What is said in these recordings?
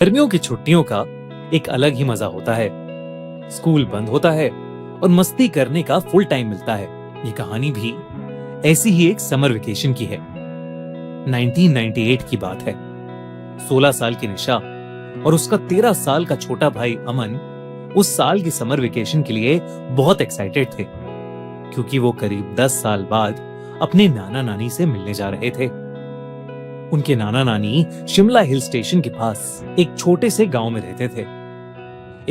गर्मियों की छुट्टियों का एक अलग ही मजा होता है। स्कूल बंद होता है और मस्ती करने का फुल टाइम मिलता है। ये कहानी भी ऐसी ही एक समर वेकेशन की है। 1998 की बात है। 16 साल की निशा और उसका 13 साल का छोटा भाई अमन उस साल की समर वेकेशन के लिए बहुत एक्साइटेड थे, क्योंकि वो करीब 10 साल बाद अपने नाना नानी से मिलने जा रहे थे। उनके नाना नानी शिमला हिल स्टेशन के पास एक छोटे से गांव में रहते थे।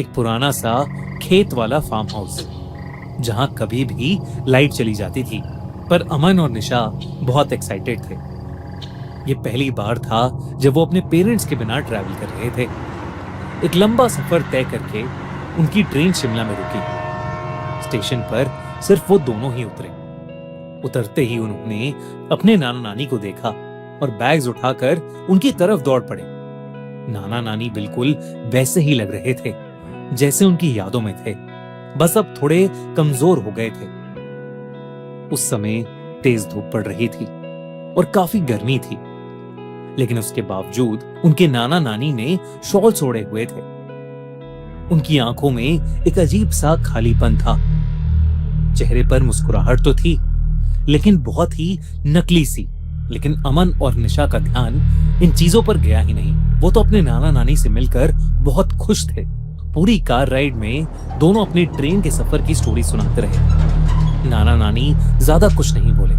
एक पुराना सा खेत वाला फार्म हाउस, जहां कभी भी लाइट चली जाती थी। पर अमन और निशा बहुत एक्साइटेड थे। ये पहली बार था जब वो अपने पेरेंट्स के बिना ट्रैवल कर रहे थे। एक लंबा सफर तय करके उनकी ट्रेन शिमला में रुकी। स्टेशन पर सिर्फ वो दोनों ही उतरे। उतरते ही उन्होंने अपने नाना नानी को देखा और बैग्स उठाकर उनकी तरफ दौड़ पड़े। नाना नानी बिल्कुल वैसे ही लग रहे थे जैसे उनकी यादों में थे, बस अब थोड़े कमजोर हो गए थे। उस समय तेज धूप पड़ रही थी और काफी गर्मी थी, लेकिन उसके बावजूद उनके नाना नानी ने शॉल ओढ़े हुए थे। उनकी आंखों में एक अजीब सा खालीपन था। चेहरे पर मुस्कुराहट तो थी, लेकिन बहुत ही नकली सी। लेकिन अमन और निशा का ध्यान इन चीजों पर गया ही नहीं। वो तो अपने नाना नानी से मिलकर बहुत खुश थे। पूरी कार राइड में दोनों अपनी ट्रेन के सफर की स्टोरी सुनाते रहे। नाना नानी ज्यादा कुछ नहीं बोले,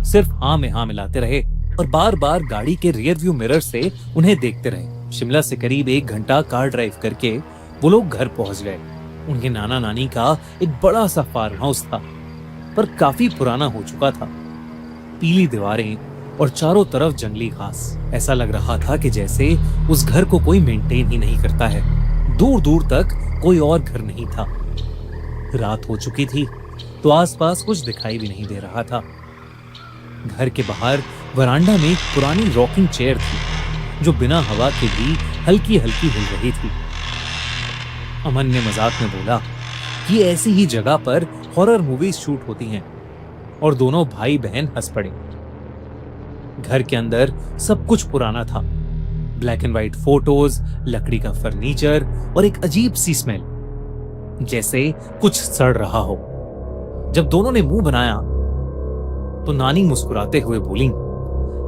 सिर्फ हाँ में हाँ मिलाते रहे और बार बार गाड़ी के रियर व्यू मिरर से उन्हें देखते रहे। शिमला से करीब 1 घंटा कार ड्राइव करके वो लोग घर पहुंच गए। उनके नाना नानी का एक बड़ा सा फार्म हाउस था, पर काफी पुराना हो चुका था। पीली दीवारें और चारों तरफ जंगली घास। ऐसा लग रहा था कि जैसे उस घर को कोई मेंटेन ही नहीं करता है। दूर दूर तक कोई और घर नहीं था। रात हो चुकी थी तो आसपास कुछ दिखाई भी नहीं दे रहा था। घर के बाहर वरांडा में एक पुरानी रॉकिंग चेयर थी, जो बिना हवा के भी हल्की हल्की हिल रही थी। अमन ने मजाक में बोला कि ऐसी ही जगह पर हॉरर मूवीज शूट होती हैं, और दोनों भाई बहन हंस पड़े। घर के अंदर सब कुछ पुराना था। ब्लैक एंड व्हाइट फोटोज, लकड़ी का फर्नीचर और एक अजीब सी स्मेल, जैसे कुछ सड़ रहा हो। जब दोनों ने मुंह बनाया तो नानी मुस्कुराते हुए बोली,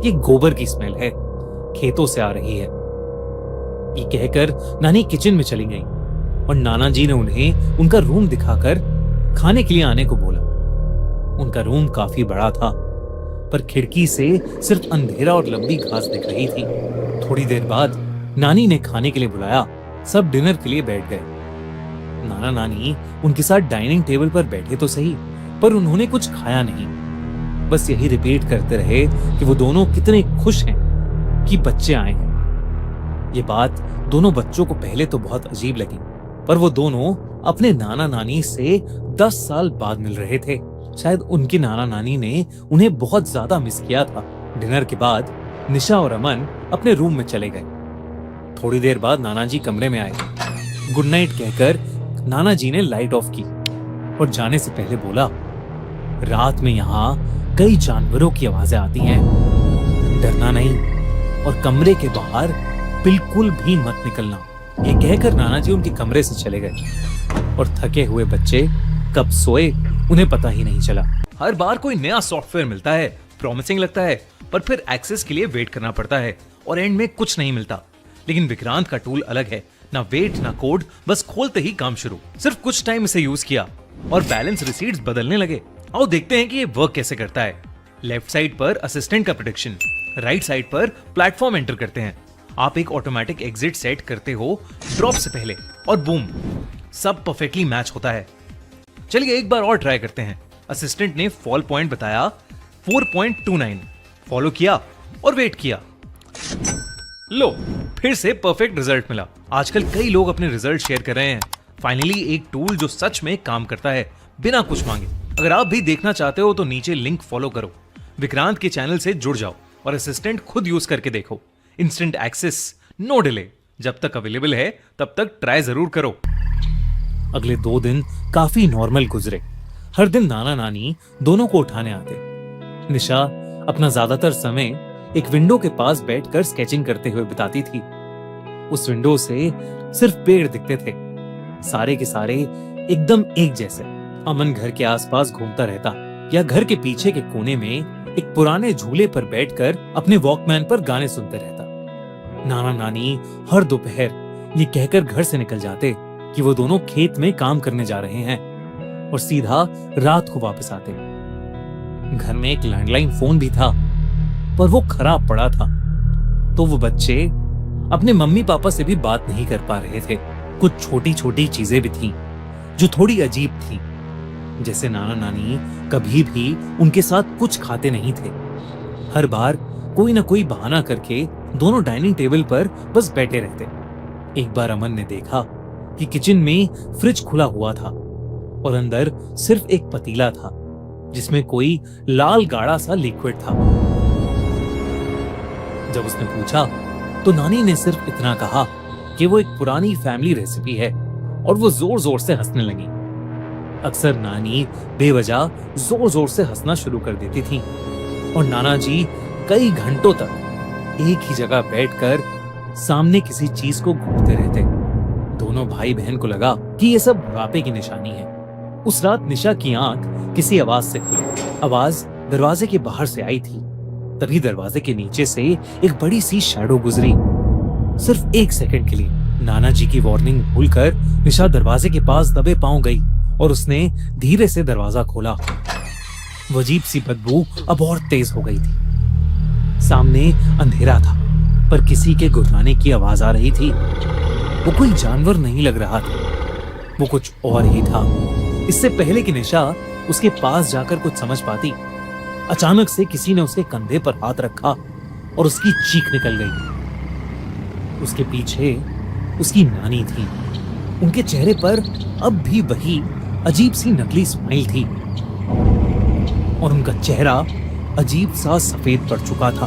ये गोबर की स्मेल है, खेतों से आ रही है। ये कहकर नानी किचन में चली गई और नाना जी ने उन्हें उनका रूम दिखाकर खाने के लिए आने को बोला। उनका रूम काफी बड़ा था, पर खिड़की से सिर्फ अंधेरा और लंबी घास दिख रही थी। थोड़ी देर बाद नानी ने खाने के लिए बुलाया। सब डिनर के लिए बैठ गए। नाना नानी उनके साथ डाइनिंग टेबल पर बैठे तो सही, पर उन्होंने कुछ खाया नहीं। बस यही रिपीट करते रहे कि वो दोनों कितने खुश हैं कि बच्चे आए हैं। ये बात दोनों बच्चों को पहले तो बहुत अजीब लगी, पर वो दोनों अपने नाना नानी से 10 साल बाद मिल रहे थे। शायद उनकी नाना नानी ने उन्हें बहुत ज्यादा मिस किया था। डिनर के बाद निशा और अमन अपने रूम में चले गए। थोड़ी देर बाद नाना जी कमरे में आए। गुड नाइट कहकर नाना जी ने लाइट ऑफ की और जाने से पहले बोला, रात में यहाँ कई जानवरों की आवाजें आती हैं, डरना नहीं और कमरे के बाहर बिल्कुल भी मत निकलना। ये कहकर नाना जी उनके कमरे से चले गए और थके हुए बच्चे कब सोए उन्हें पता ही नहीं चला। हर बार कोई नया सॉफ्टवेयर मिलता है, प्रॉमिसिंग लगता है, पर फिर एक्सेस के लिए वेट करना पड़ता है और एंड में कुछ नहीं मिलता। लेकिन विक्रांत का टूल अलग है, ना वेट ना कोड, बस खोलते ही काम शुरू। सिर्फ कुछ टाइम इसे यूज किया और बैलेंस रिसीट्स बदलने लगे। आओ देखते हैं कि ये वर्क कैसे करता है। लेफ्ट साइड पर असिस्टेंट का प्रेडिक्शन, राइट साइड पर प्लेटफॉर्म एंटर करते हैं। आप एक ऑटोमेटिक एग्जिट सेट करते हो ड्रॉप से पहले और बूम, सब परफेक्टली मैच होता है। चलिए एक बार और ट्राई करते हैं। असिस्टेंट ने फॉल पॉइंट बताया 4.29, फॉलो किया और वेट किया। लो, फिर से परफेक्ट रिजल्ट मिला। आजकल कई लोग अपने रिजल्ट शेयर कर रहे हैं। फाइनली एक टूल जो सच में काम करता है बिना कुछ मांगे। अगर आप भी देखना चाहते हो तो नीचे लिंक फॉलो करो, विक्रांत के चैनल से जुड़ जाओ और असिस्टेंट खुद यूज करके देखो। Instant access, no delay. जब तक अवेलेबल है तब तक ट्राई जरूर करो। अगले 2 दिन काफी नॉर्मल गुजरे। हर दिन नाना नानी दोनों को उठाने आते। निशा अपना ज्यादातर समय एक विंडो के पास बैठकर स्केचिंग करते हुए बिताती थी। उस विंडो से सिर्फ पेड़ दिखते थे, सारे के सारे एकदम एक जैसे। अमन घर के आसपास घूमता रहता या घर के पीछे के कोने में एक पुराने झूले पर बैठकर अपने वॉकमैन पर गाने सुनते रहता। नाना नानी हर दोपहर ये कहकर घर से निकल जाते कि वो दोनों खेत में काम करने जा रहे हैं और सीधा रात को वापस आते। घर में एक लैंडलाइन फोन भी था, पर वो खराब पड़ा था, तो वो बच्चे अपने मम्मी पापा से भी बात नहीं कर पा रहे थे। कुछ छोटी छोटी चीजें भी थीं जो थोड़ी अजीब थी, जैसे नाना नानी कभी भी उनके साथ कुछ खाते नहीं थे। हर बार कोई ना कोई बहाना करके दोनों डाइनिंग टेबल पर बस बैठे रहते। एक बार अमन ने देखा कि किचन में फ्रिज खुला हुआ था और अंदर सिर्फ एक पतीला था जिसमें कोई लाल गाढ़ा सा लिक्विड था। जब उसने पूछा तो नानी ने सिर्फ इतना कहा कि वो एक पुरानी फैमिली रेसिपी है और वो जोर जोर से हंसने लगी। अक्सर नानी बेवजह जोर जोर से हंसना शुरू कर देती थी और नाना जी कई घंटों तक एक ही जगह बैठकर सामने किसी चीज को घूरते रहते। दोनों भाई बहन को लगा कि ये सब बुढ़ापे की निशानी है। उस रात निशा की आंख किसी आवाज से खुली। आवाज दरवाजे के बाहर से आई थी। तभी दरवाजे के नीचे से एक बड़ी सी शैडो गुजरी, सिर्फ एक सेकंड के लिए। नाना जी की वार्निंग भूलकर निशा दरवाजे के पास दबे पांव गई और उसने धीरे से दरवाजा खोला। वो अजीब सी बदबू अब और तेज हो गई थी। सामने अंधेरा था, पर किसी के गुर्राने की आवाज आ रही थी। वो कोई जानवर नहीं लग रहा था, वो कुछ और ही था। इससे पहले कि निशा उसके पास जाकर कुछ समझ पाती, अचानक से किसी ने उसके कंधे पर हाथ रखा और उसकी चीख निकल गई। उसके पीछे उसकी नानी थी। उनके चेहरे पर अब भी वही अजीब सी नकली स्माइल थी और उनका चेहरा अजीब सा सफेद पड़ चुका था।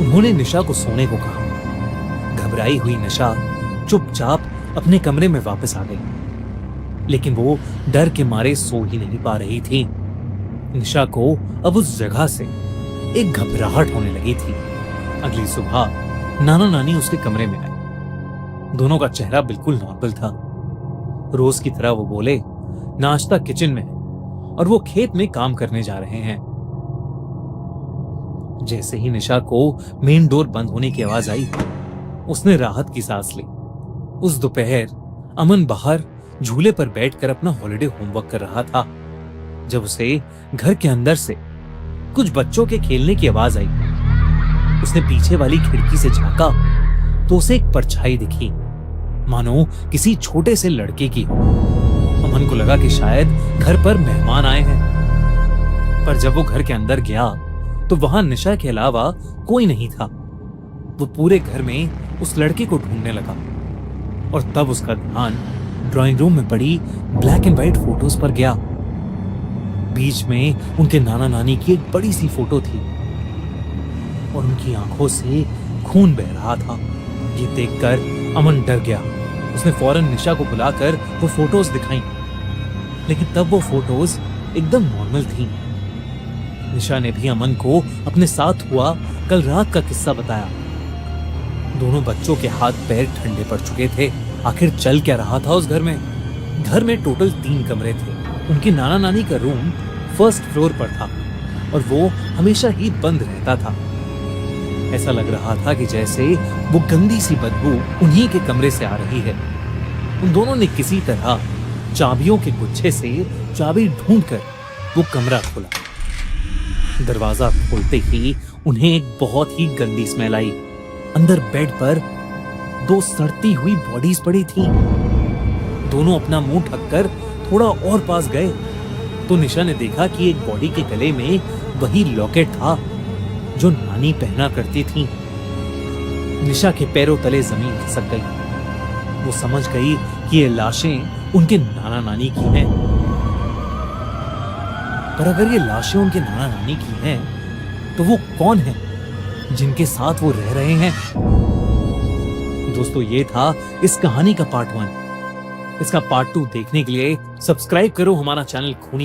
उन्होंने निशा को सोने को कहा। घबराई हुई निशा चुपचाप अपने कमरे में वापस आ गई, लेकिन वो डर के मारे सो ही नहीं पा रही थी। निशा को अब उस जगह से एक घबराहट होने लगी थी। अगली सुबह नाना नानी उसके कमरे में आए। दोनों का चेहरा बिल्कुल नॉर्मल था। रोज की तरह वो बोले, नाश्ता किचन में है और वो खेत में काम करने जा रहे हैं। जैसे ही निशा को मेन डोर बंद होने की आवाज आई, उसने राहत की सांस ली। उस दोपहर अमन बाहर झूले पर बैठकर अपना हॉलिडे होमवर्क कर रहा था जब उसे घर के अंदर से कुछ बच्चों के खेलने की आवाज आई। उसने पीछे वाली खिड़की से झांका तो उसे एक परछाई दिखी, मानो किसी छोटे से लड़के की हो। अमन को लगा कि शायद घर पर मेहमान आए हैं, पर जब वो घर के अंदर गया तो वहां निशा के अलावा कोई नहीं था। वो पूरे घर में उस लड़के को ढूंढने लगा और तब उसका ध्यान ड्राइंग रूम में पड़ी ब्लैक एंड व्हाइट फोटोज पर गया। बीच में उनके नाना नानी की एक बड़ी सी फोटो थी और उनकी आंखों से खून बह रहा था। ये देखकर अमन डर गया। उसने फौरन निशा को बुलाकर वो फोटोज दिखाई, लेकिन तब वो फोटोज एकदम नॉर्मल थी। निशा ने भी अमन को अपने साथ हुआ कल रात का किस्सा बताया। दोनों बच्चों के हाथ पैर ठंडे पड़ चुके थे। आखिर चल क्या रहा था उस घर में? घर में टोटल 3 कमरे थे। उनकी नाना नानी का रूम फर्स्ट फ्लोर पर था और वो हमेशा ही बंद रहता था। ऐसा लग रहा था कि जैसे वो गंदी सी बदबू उन्हीं के कमरे से आ रही है। उन दोनों ने किसी तरह चाबियों के गुच्छे से चाबी ढूंढकर वो कमरा खोला। दरवाजा खोलते ही उन्हें एक बहुत ही गंदी स्मेल आई। अंदर बेड पर 2 सड़ती हुई बॉडीज पड़ी थी। दोनों अपना मुंह ढककर थोड़ा और पास गए तो निशा ने देखा कि एक बॉडी के गले में वही लॉकेट था जो नानी पहना करती थी। निशा के पैरों तले जमीन खिसक गई। वो समझ गई कि ये लाशें उनके नाना नानी की हैं। पर अगर ये लाशें उनके नाना नानी की हैं, तो वो कौन है जिनके साथ वो रह रहे हैं? दोस्तों, ये था इस कहानी का पार्ट 1। इसका पार्ट 2 देखने के लिए सब्सक्राइब करो हमारा चैनल खूनी